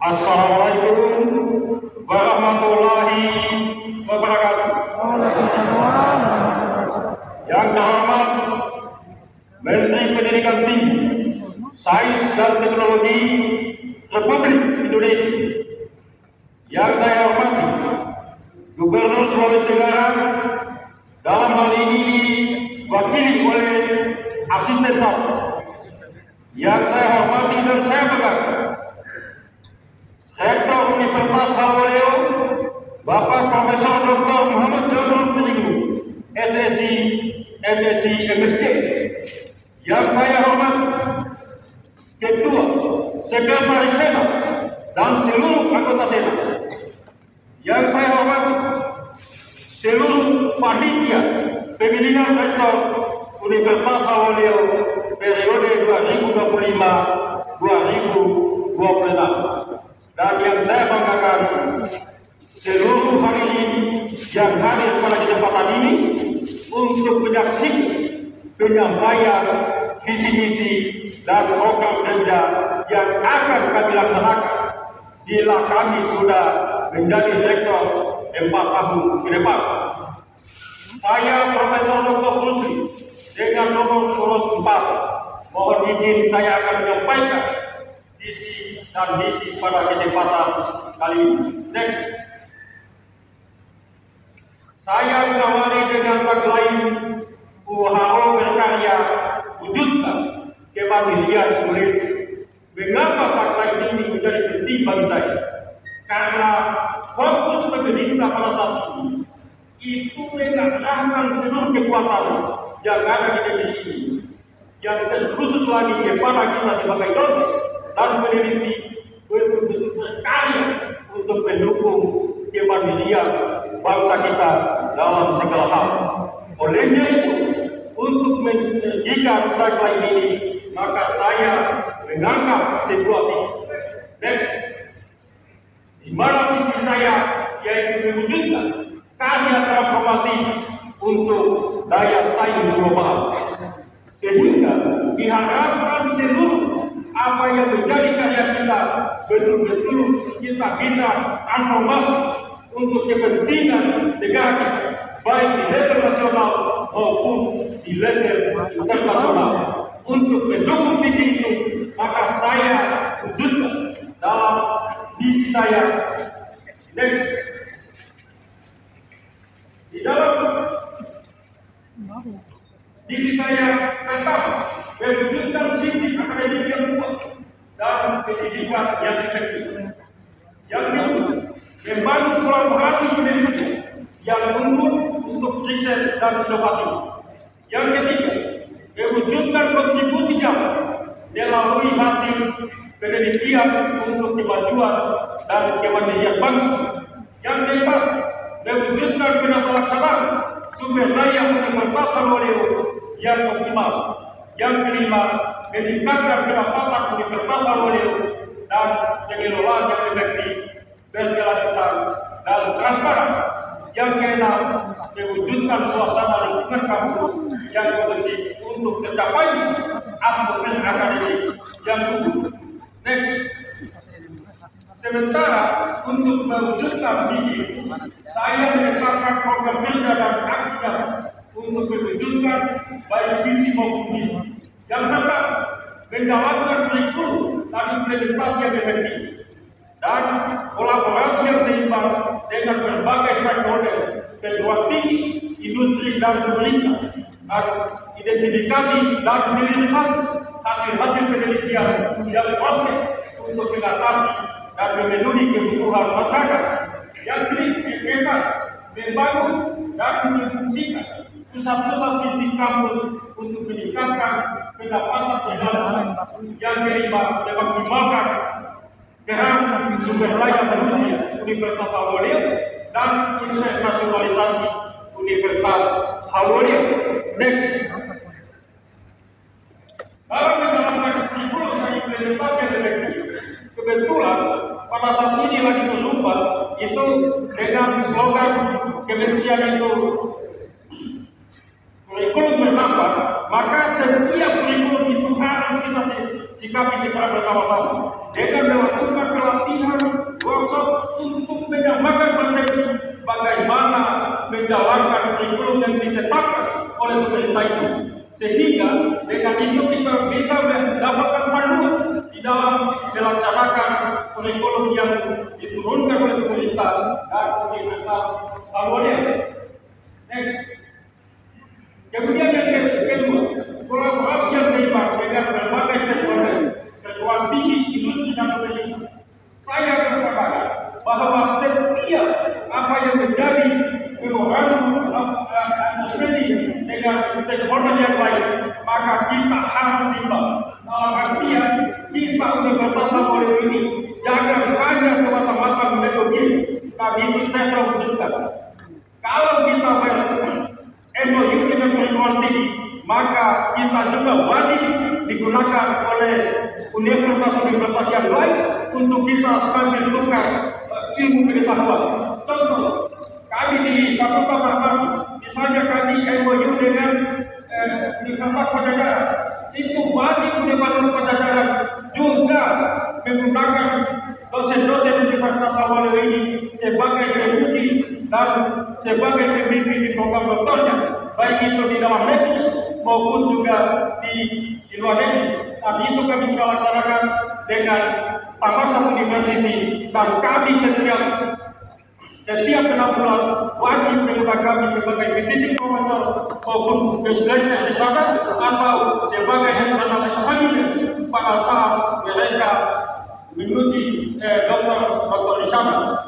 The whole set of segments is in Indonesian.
Assalamualaikum warahmatullahi wabarakatuh. Waalaikumsalam warahmatullahi wabarakatuh. Yang terhormat Menteri Pendidikan Tinggi, Sains dan Teknologi Republik Indonesia. Yang saya hormati Gubernur Sulawesi Tenggara, dalam hal ini diwakili oleh Asisten Satu. Yang saya hormati dan saya banggakan Rektor Universitas Haloleo, Bapak Profesor Dr. Muhammad Jamil Penigu, SSI, MSc, MSc. Yang saya hormati Ketua, Sekretaris Senat, dan seluruh anggota Senat. Yang saya hormati seluruh panitia pemilihan Rektor Universitas Haloleo periode 2025-2026. Dan yang saya banggakan seluruh hadirin yang hadir pada kesempatan ini untuk menyaksikan penyampaian visi misi dan program kerja yang akan kami laksanakan bila kami sudah menjadi rektor 4 tahun ke depan. Saya Profesor Dr. Rusli dengan nomor urut 4. Mohon izin saya akan menyampaikan visi dan misi pada kesempatan kali ini. Next. Saya mengawali dengan tagline WHO berkarya wujudkan kemandirian Indonesia. Mengapa tagline ini menjadi penting bagi saya? Karena fokus pemerintah pada saat ini itu mengarahkan seluruh kekuatan yang ada di negeri ini, yang terkhusus lagi kepada kita sebagai dosen dan peneliti betul-betul berkarya untuk mendukung kemandirian bangsa kita dalam segala hal. Olehnya itu, untuk mensinergikan tagline ini, maka saya mengangkat sebuah visi. Next, di mana visi saya yaitu mewujudkan karya transformatif untuk daya saing global, sehingga diharapkan seluruh apa yang menjadi karya kita betul-betul kita bisa transformasi untuk kepentingan negara kita, baik di level nasional maupun di level internasional. Untuk mendukung visi itu, maka saya wujudkan dalam visi saya. Next, di dalam visi saya pertama, mewujudkan sistem akademik yang kuat dan pendidikan yang efektif. Yang kedua, membangun kolaborasi penelitian yang unggul untuk riset dan inovatif. Yang ketiga, mewujudkan kontribusi nyata melalui hasil penelitian untuk kemajuan dan kemandirian bangsa. Yang keempat, mewujudkan pelaksanaan sumber daya Universitas Haloleo yang optimal. Yang kelima, meningkatkan pendapatan Universitas Haloleo dan pengelolaan yang efektif, berkelanjutan dan transparan. Yang keenam, mewujudkan suasana lingkungan kampus yang kondusif untuk tercapai atmosfer akademik yang tumbuh. Next, sementara untuk mewujudkan visi, saya mengesahkan program kerja dan aksi untuk mewujudkan baik visi maupun misi. Yang pertama, menjalankan kurikulum dan implementasi yang efektif dan kolaborasi yang seimbang dengan berbagai stakeholder, perguruan tinggi, industri dan pemerintah, dan identifikasi dan realisasi hasil-hasil penelitian yang konkret untuk mengatasi dan memenuhi kebutuhan masyarakat. Yang keempat, membangun dan memfungsikan pusat-pusat bisnis kampus untuk meningkatkan pendapatan perdagangan. Yang kelima, memaksimalkan peran sumber daya manusia Universitas Haloleo dan internasionalisasi Universitas Haloleo. Next, dalam menjalankan kurikulum dan implementasi yang efektif, kebetulan pada saat ini lagi berlomba itu dengan slogan kementerian itu kurikulum bermanfaat, maka setiap kurikulum itu harus kita sikapi secara bersama-sama dengan melakukan pelatihan ditetapkan oleh pemerintah itu. Sehingga dengan itu kita bisa mendapatkan panduan di dalam melaksanakan kurikulum yang diturunkan oleh pemerintah dan Universitas Salwadia. Next. Kemudian yang kedua, kolaborasi yang seimbang dengan berbagai stakeholder, ketua tinggi industri dan pendidikan. Saya berpendapat bahwa setiap apa yang menjadi memorandum understanding dengan stakeholder yang lain, maka kita harus seimbang. Dalam artian kita Universitas Salwadia ini jangan hanya semata-mata metode, tapi itu saya wujudkan. Kalau kita MOU dengan perguruan tinggi, maka kita juga wajib digunakan oleh universitas-universitas yang lain untuk kita sambil tukar ilmu pengetahuan. Contoh, kami di Fakultas Farmasi, misalnya kami MOU dengan Universitas Pajajaran, itu wajib Universitas Pajajaran juga menggunakan dosen-dosen Universitas Salwadia ini sebagai penguji dan sebagai pembimbing di program doktornya, baik itu di dalam negeri maupun juga di luar negeri. Tapi itu kami sudah laksanakan dengan Tamasya University, dan kami setiap 6 bulan wajib menggunakan kami sebagai visiting professor maupun researcher di sana atau sebagai external examiner pada saat mereka menguji doktor di sana.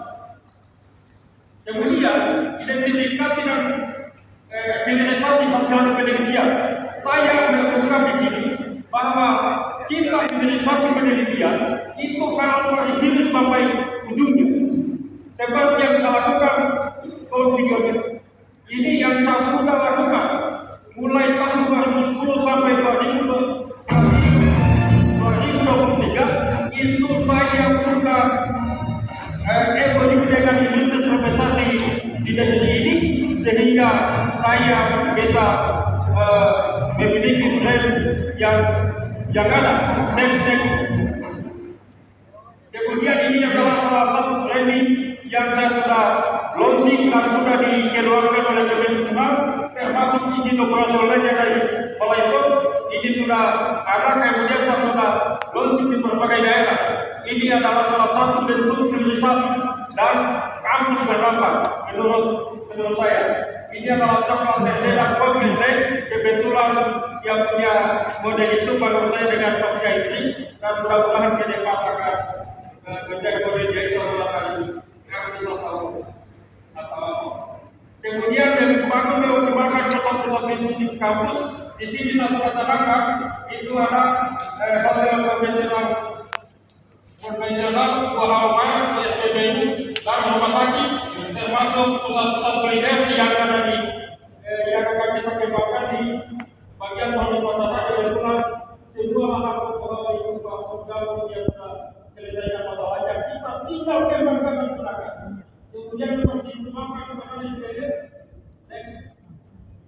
Kemudian identifikasi dan finalisasi hasil penelitian. Saya melakukan di sini bahwa kita finalisasi penelitian itu harus dari hilir sampai ujungnya. Seperti yang saya lakukan tahun 3 ini yang saya sudah lakukan mulai tahun 2010 sampai 2023 itu saya sudah MOU dengan industri terbesar di negeri ini, sehingga saya bisa memiliki brand yang ada. Next. Kemudian ini adalah salah satu branding yang saya sudah launching dan sudah dikeluarkan oleh Kemenkumham, termasuk izin operasionalnya dari Balai Pom. Ini sudah ada, kemudian saya sudah launching di berbagai daerah. Ini adalah salah satu bentuk realisasi dan kampus berdampak menurut saya. Ini adalah coklat tersedak komplek, kebetulan yang punya model itu pada saya dengan Sofia ini, dan mudah-mudahan ke depan akan menjadi model yang seolah kali kampus atau kemudian membangun mengembangkan pusat-pusat prinsip kampus. Di sini saya sudah terangkan itu ada hotel konvensional, buah halaman, SPBU, dan rumah sakit, termasuk pusat-pusat kuliner yang ada yang akan kita kembangkan di bagian pariwisata. Kebetulan semua lahan pegawai itu sudah selesaikan masalahnya, kita tinggal kembangkan dan gunakan. Kemudian masih kembangkan kepada SPBU.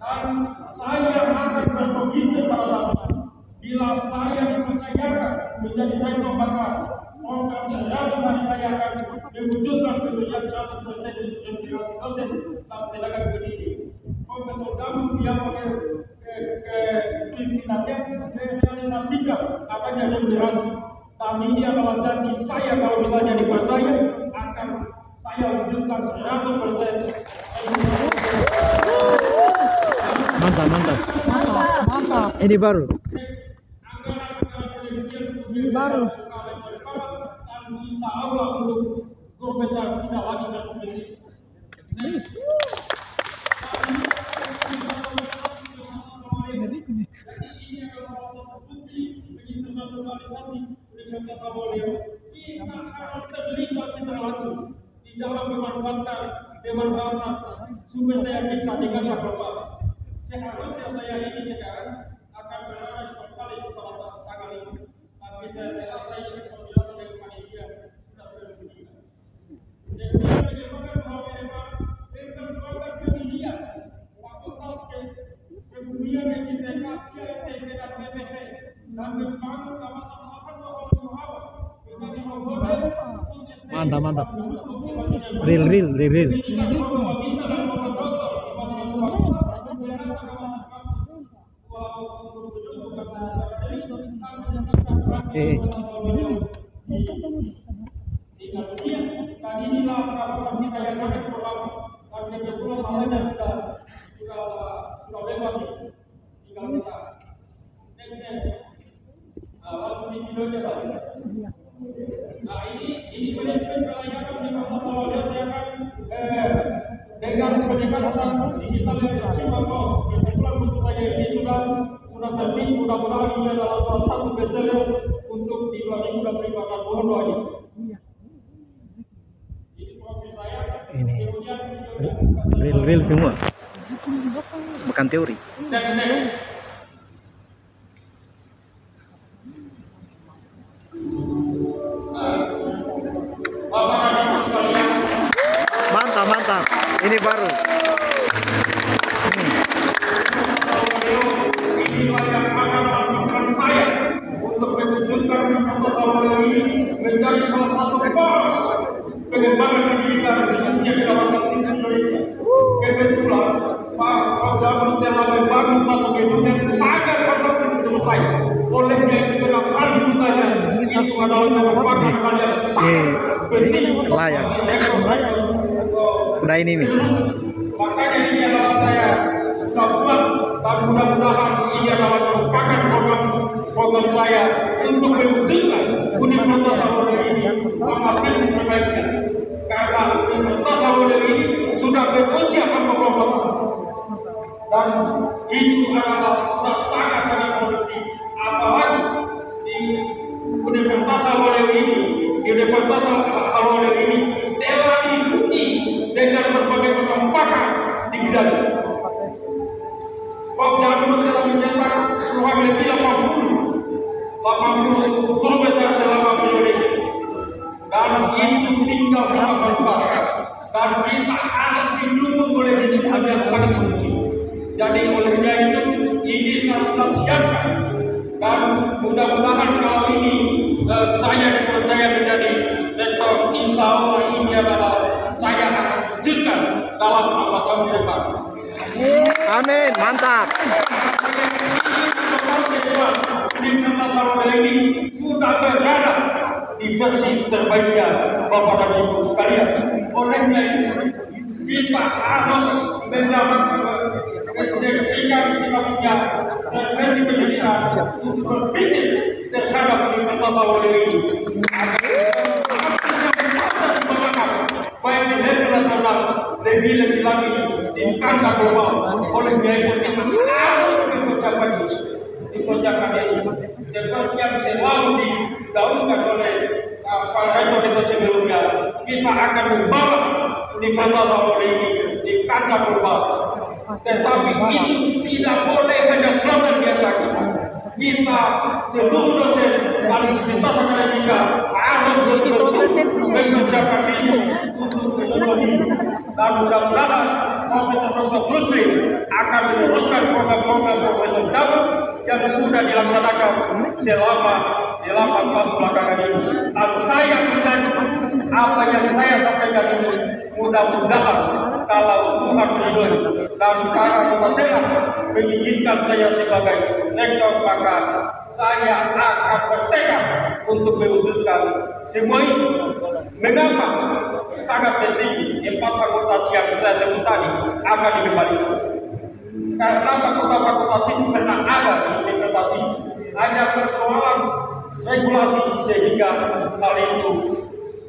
Dan saya akan berkomitmen pada saat bila saya dipercayakan menjadi rektor bakal program sejauh hari saya akan mewujudkan pekerjaan 100% inspirasi dosen dan tenaga pendidik. Profesor kamu yang pakai pimpinannya realisasikan adanya toleransi. Tapi ini adalah janji saya kalau misalnya dipercaya akan saya wujudkan 100%. Mantap. Ini baru. Insya Allah untuk guru besar tidak lagi berkompetisi. Di dalam memanfaatkan sumber daya kita dengan yang global. Seharusnya saya ini sekarang akan berada di kembali setelah tanggal ini, tapi saya rasa ini pembicaraan dengan panitia sudah berbunyi. Jadi bagaimana bahwa dengan program pendidikan fakultas kemudian yang diintegrasi ITB dan PPT dan membangun kawasan lahan bahwa menjadi model. Mantap. Real. mudah-mudahan ini adalah salah satu bestseller untuk di 2024. Mohon doanya. Ini profil saya. Ini real semua, bukan teori. Next. Bapak dan Ibu sekalian, Mantap, ini baru. inilah yang akan melakukan saya untuk mewujudkan proposal ini menjadi salah satu pos pengembangan pendidikan khususnya di kawasan Indonesia. Kebetulan Pak Jamal telah membangun satu gedung yang sangat penting untuk saya. Olehnya itu dalam kali bertanya, itu adalah merupakan hal yang sangat penting. Layak. Sudah ini nih. Makanya ini adalah saya sudah buat dan mudah-mudahan ini adalah merupakan program saya untuk mewujudkan Universitas Sarawak ini mengambil sebaiknya. Karena Universitas Sarawak ini sudah berusia 40 tahun dan itu adalah sudah sangat-sangat produktif. Apalagi di Universitas Sarawak ini telah diikuti dengan berbagai macam pakar di bidang. Pak Jamal telah mencetak kurang lebih 80 guru besar selama periode dan itu tinggal di fakultas dan kita harus didukung oleh didikan yang sangat tinggi. Jadi olehnya itu ini saya sudah siapkan dan mudah-mudahan kalau ini saya dipercaya menjadi rektor, insya Allah ini adalah saya akan wujudkan dalam 4 tahun ke depan. Amin, mantap. Universitas Sarawak ini sudah berada di versi terbaiknya Bapak dan Ibu sekalian. Olehnya kita harus mendapatkan kita punya versi pendidikan untuk berpikir terhadap Universitas Sarawak ini. Baik di level nasional, lebih lagi di kancah global. Olehnya itu kita harus mempersiapkan ini. Dipersiapkan ini seperti yang selalu digaungkan oleh para rektor kita sebelumnya, kita akan membawa Universitas Sarawak ini di kancah global. Tetapi ini tidak boleh hanya slogan yang lagi. Kita seluruh dosen Universitas Akademika harus betul-betul mempersiapkan diri untuk menjadi dan mudah-mudahan Profesor Muslim akan meneruskan program-program Profesor Jamal yang sudah dilaksanakan selama 8 tahun belakangan ini. Dan saya berjanji apa yang saya sampaikan ini mudah-mudahan kalau Tuhan meridhoi dan para Senat mengizinkan saya sebagai rektor, maka saya akan bertekad untuk mewujudkan semua ini. Mengapa sangat penting 4 fakultas yang saya sebut tadi akan dikembalikan? Karena fakultas itu pernah ada di universitas ini, hanya persoalan regulasi sehingga hal itu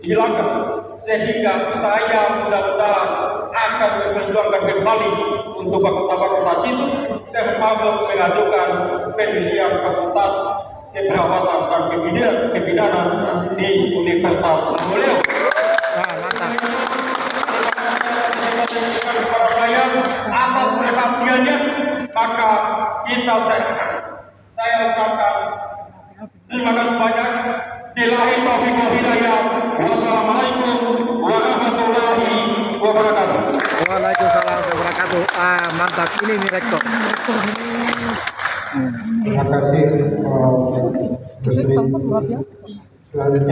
dihilangkan. Sehingga saya mudah-mudahan akan memperjuangkan kembali untuk fakultas itu, termasuk mengajukan pendirian fakultas keperawatan dan kebidanan di Universitas Sarawak. Mantap. Kepada saya atas perhatiannya, maka kita saya ucapkan terima kasih banyak. Billahi taufiq wal hidayah. Wassalamualaikum warahmatullahi wabarakatuh. Waalaikumsalam warahmatullahi wabarakatuh. Mantap, ini nih rektor. Terima kasih. Selanjutnya